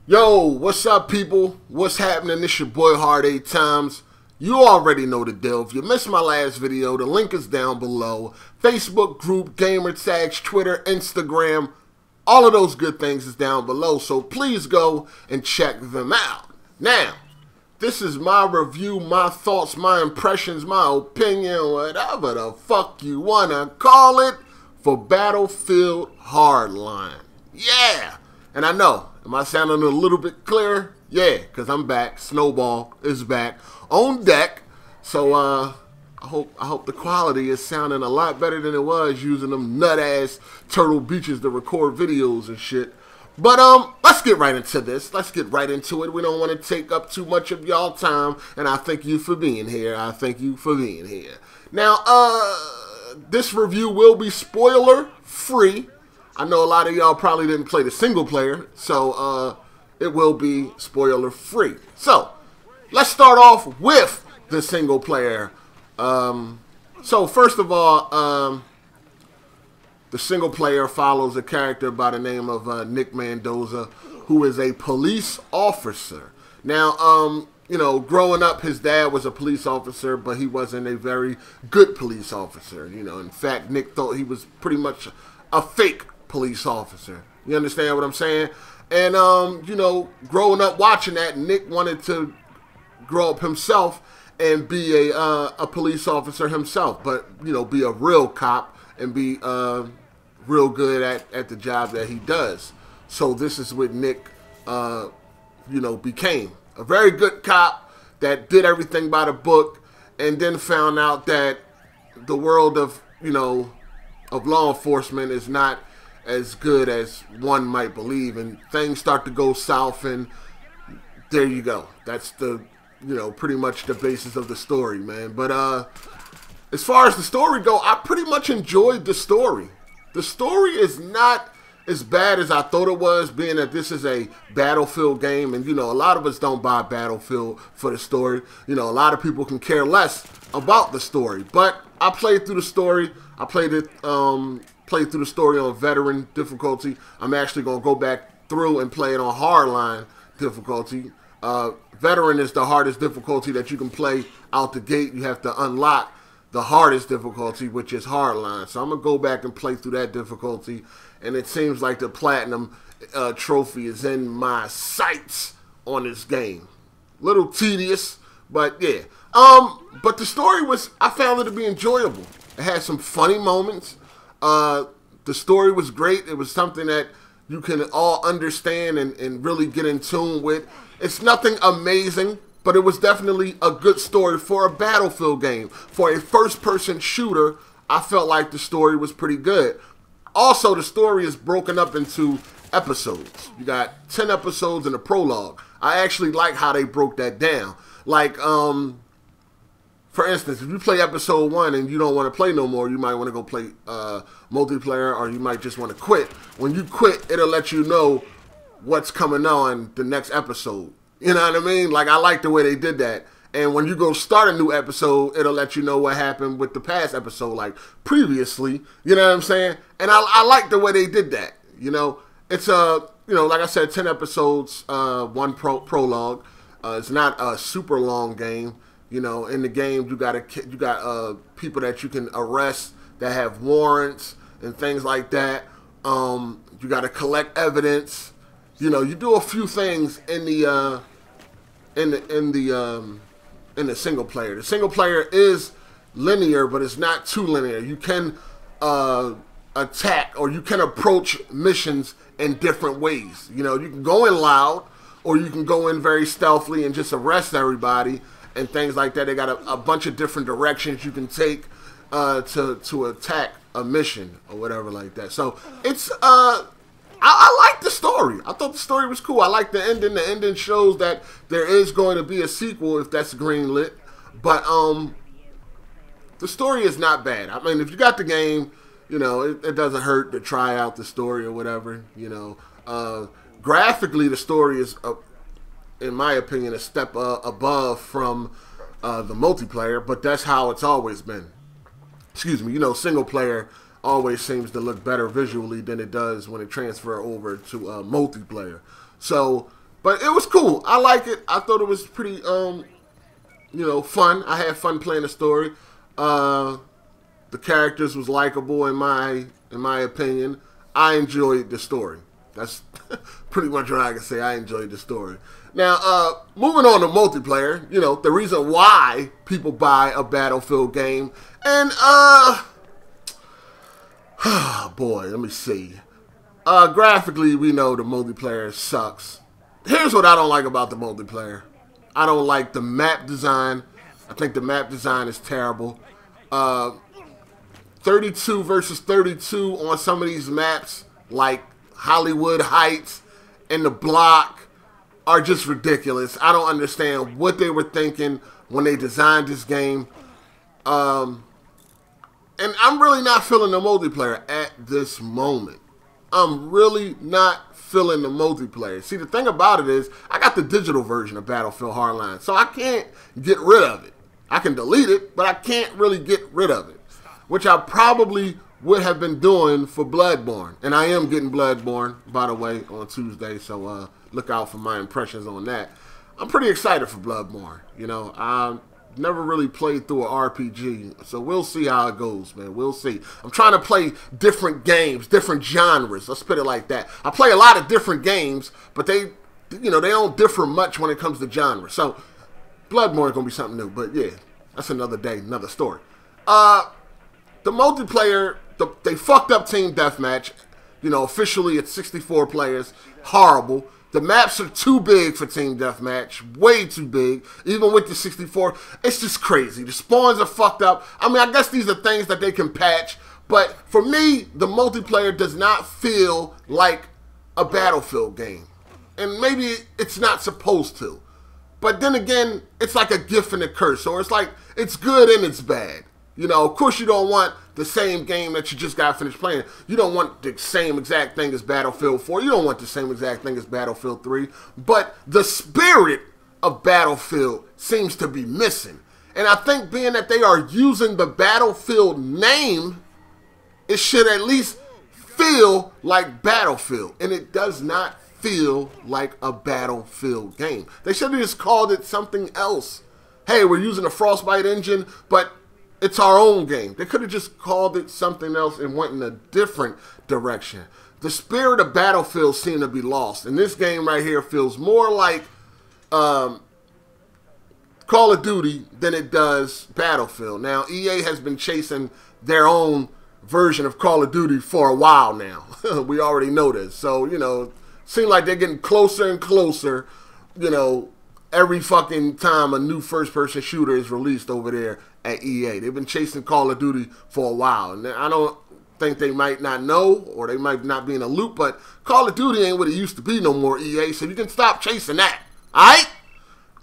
Yo, what's up, people? What's happening? It's your boy Hard8times. You already know the deal. If you missed my last video, the link is down below. Facebook group, gamer tags, Twitter, Instagram, all of those good things is down below. So please go and check them out. Now, this is my review, my thoughts, my impressions, my opinion, whatever the fuck you wanna call it, for Battlefield Hardline. Yeah! And I know, am I sounding a little bit clearer? Yeah, because I'm back. Snowball is back on deck. So I hope the quality is sounding a lot better than it was using them nut-ass Turtle Beaches to record videos and shit. But let's get right into this. Let's get right into it. We don't want to take up too much of y'all time, and I thank you for being here. I thank you for being here. Now, this review will be spoiler-free. I know a lot of y'all probably didn't play the single player, so it will be spoiler-free. So, let's start off with the single player. So, first of all, the single player follows a character by the name of Nick Mendoza, who is a police officer. Now, you know, growing up, his dad was a police officer, but he wasn't a very good police officer. You know, in fact, Nick thought he was pretty much a fake police officer. You understand what I'm saying? And, you know, growing up watching that, Nick wanted to grow up himself and be a police officer himself, but, you know, be a real cop and be real good at the job that he does. So this is what Nick, you know, became. A very good cop that did everything by the book, and then found out that the world of, you know, of law enforcement is not as good as one might believe, and things start to go south, and there you go. That's the, you know, pretty much the basis of the story, man. But as far as the story go, I pretty much enjoyed the story. The story is not as bad as I thought it was, being that this is a Battlefield game, and, you know, a lot of us don't buy Battlefield for the story. You know, a lot of people can care less about the story, but I played through the story. I played through the story on veteran difficulty. I'm actually going to go back through and play it on hardline difficulty. Veteran is the hardest difficulty that you can play out the gate. You have to unlock the hardest difficulty, which is hardline. So I'm going to go back and play through that difficulty, and it seems like the platinum trophy is in my sights on this game. Little tedious, but yeah. But the story was, I found it to be enjoyable. It had some funny moments. The story was great. It was something that you can all understand and really get in tune with. It's nothing amazing, but it was definitely a good story for a Battlefield game. For a first-person shooter, I felt like the story was pretty good. Also, the story is broken up into episodes. You got 10 episodes and a prologue. I actually like how they broke that down. Like, for instance, if you play episode 1 and you don't want to play no more, you might want to go play multiplayer, or you might just want to quit. When you quit, it'll let you know what's coming on the next episode. You know what I mean? Like, I like the way they did that. And when you go start a new episode, it'll let you know what happened with the past episode, like previously. You know what I'm saying? And I like the way they did that. You know, it's you know, like I said, 10 episodes, one prologue. It's not a super long game. You know, in the game, you got people that you can arrest that have warrants and things like that. You got to collect evidence. You know, you do a few things in the single player. The single player is linear, but it's not too linear. You can attack, or you can approach missions in different ways. You know, you can go in loud, or you can go in very stealthily and just arrest everybody and things like that. They got a bunch of different directions you can take to attack a mission or whatever like that. So it's I like the story. I thought the story was cool. I like the ending. The ending shows that there is going to be a sequel if that's greenlit. But the story is not bad. I mean, if you got the game, you know, it doesn't hurt to try out the story or whatever. You know, graphically, the story is, in my opinion, a step above from the multiplayer. But that's how it's always been. Excuse me. You know, single player always seems to look better visually than it does when it transfers over to multiplayer. So But it was cool. I like it. I thought it was pretty, you know, fun. I had fun playing the story. The characters was likable in my opinion. I enjoyed the story. That's pretty much what I can say. I enjoyed the story. Now, moving on to multiplayer, you know, the reason why people buy a Battlefield game. And, boy, let me see. Graphically, we know the multiplayer sucks. Here's what I don't like about the multiplayer. I don't like the map design. I think the map design is terrible. 32 versus 32 on some of these maps, like Hollywood Heights and the Block, are just ridiculous. I don't understand what they were thinking when they designed this game. And I'm really not feeling the multiplayer at this moment. I'm really not feeling the multiplayer. See, the thing about it is, I got the digital version of Battlefield Hardline, so I can't get rid of it. I can delete it, but I can't really get rid of it, which I probably would have been doing for Bloodborne. And I am getting Bloodborne, by the way, on Tuesday, so look out for my impressions on that. I'm pretty excited for Bloodborne. You know, I never really played through an RPG, so we'll see how it goes, man. We'll see. I'm trying to play different games, different genres. Let's put it like that. I play a lot of different games, but they, you know, they don't differ much when it comes to genre. So Bloodborne is gonna be something new, but yeah, that's another day, another story. The multiplayer, they fucked up Team Deathmatch. You know, officially it's 64 players. Horrible. The maps are too big for Team Deathmatch. Way too big. Even with the 64, it's just crazy. The spawns are fucked up. I mean, I guess these are things that they can patch. But for me, the multiplayer does not feel like a Battlefield game. And maybe it's not supposed to. But then again, it's like a gift and a curse. So it's like, it's good and it's bad. You know, of course you don't want the same game that you just got finished playing. You don't want the same exact thing as Battlefield 4. You don't want the same exact thing as Battlefield 3. But the spirit of Battlefield seems to be missing. And I think being that they are using the Battlefield name, it should at least feel like Battlefield. And it does not feel like a Battlefield game. They should have just called it something else. Hey, we're using a Frostbite engine, but it's our own game. They could have just called it something else and went in a different direction. The spirit of Battlefield seemed to be lost. And this game right here feels more like Call of Duty than it does Battlefield. Now, EA has been chasing their own version of Call of Duty for a while now. We already know this. So, you know, seems like they're getting closer and closer, you know, every fucking time a new first-person shooter is released over there at EA. They've been chasing Call of Duty for a while. And I don't think they might not know, or they might not be in a loop, but Call of Duty ain't what it used to be no more, EA, so you can stop chasing that. Alright?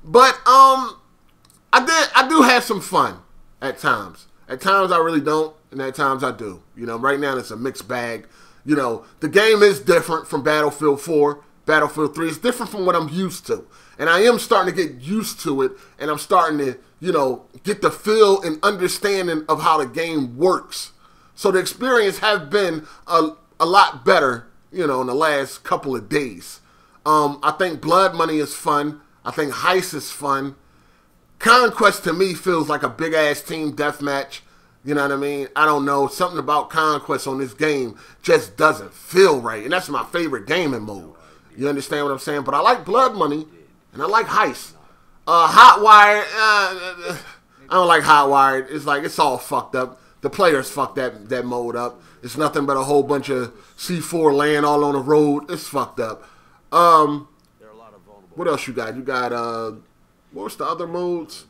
But I do have some fun at times. At times I really don't, and at times I do. You know, right now it's a mixed bag. You know, the game is different from Battlefield 4. Battlefield 3 is different from what I'm used to. And I am starting to get used to it, and I'm starting to, you know, get the feel and understanding of how the game works. So the experience has been a lot better, you know, in the last couple of days. I think Blood Money is fun. I think Heist is fun. Conquest to me feels like a big-ass team deathmatch. You know what I mean? I don't know. Something about Conquest on this game just doesn't feel right. And that's my favorite gaming mode. You understand what I'm saying? But I like Blood Money, and I like Heist. Hotwire, I don't like Hotwire. It's like, it's all fucked up. The players fucked that mode up. It's nothing but a whole bunch of C4 laying all on the road. It's fucked up. What else you got? You got, what's the other modes?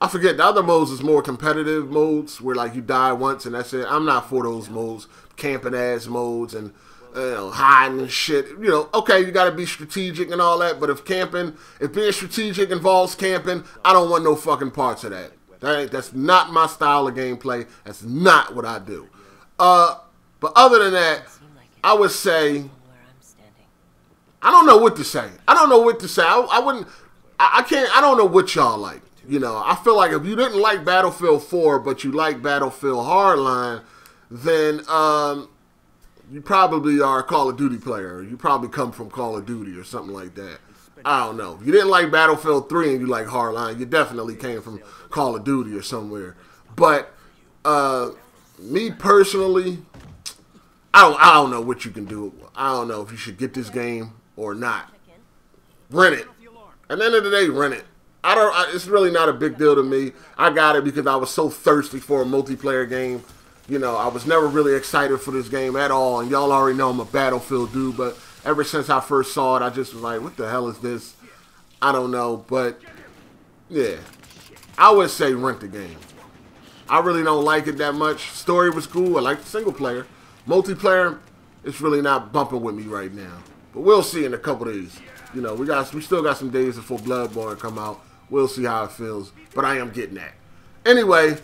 I forget. The other modes is more competitive modes where, like, you die once and that's it. I'm not for those modes. Camping ass modes and, you know, hiding and shit. You know, okay, you got to be strategic and all that, but if being strategic involves camping, I don't want no fucking parts of that. That's not my style of gameplay. That's not what I do. But other than that, I would say, I don't know what to say. I don't know what to say. I don't know what y'all like. You know, I feel like if you didn't like Battlefield 4, but you like Battlefield Hardline, then you probably are a Call of Duty player. You probably come from Call of Duty or something like that. I don't know. If you didn't like Battlefield 3 and you like Hardline, you definitely came from Call of Duty or somewhere. But me personally, I don't know what you can do. I don't know if you should get this game or not. Rent it. At the end of the day, rent it. It's really not a big deal to me. I got it because I was so thirsty for a multiplayer game. You know, I was never really excited for this game at all. And y'all already know I'm a Battlefield dude. But ever since I first saw it, I just was like, what the hell is this? I don't know. But, yeah. I would say rent the game. I really don't like it that much. Story was cool. I like the single player. Multiplayer, it's really not bumping with me right now. But we'll see in a couple days. You know, we still got some days before Bloodborne come out. We'll see how it feels. But I am getting that. Anyway,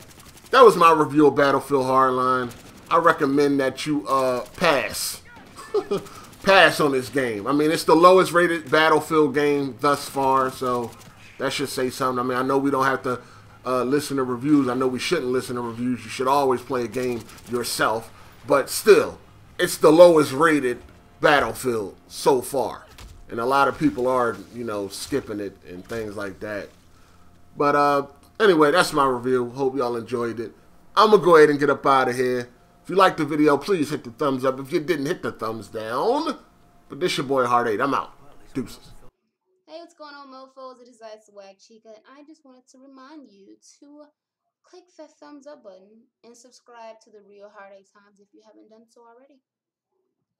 that was my review of Battlefield Hardline. I recommend that you pass. Pass on this game. I mean, it's the lowest rated Battlefield game thus far, so that should say something. I mean, I know we don't have to listen to reviews. I know we shouldn't listen to reviews. You should always play a game yourself. But still, it's the lowest rated Battlefield so far. And a lot of people are, you know, skipping it and things like that. But anyway, that's my review. Hope y'all enjoyed it. I'm going to go ahead and get up out of here. If you liked the video, please hit the thumbs up. If you didn't, hit the thumbs down. But this your boy Hard8. I'm out. Deuces. Hey, what's going on, mofos? It is I, Swag Chica, and I just wanted to remind you to click that thumbs up button and subscribe to the Real Hard8times if you haven't done so already.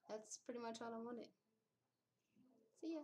That's pretty much all I wanted. See ya.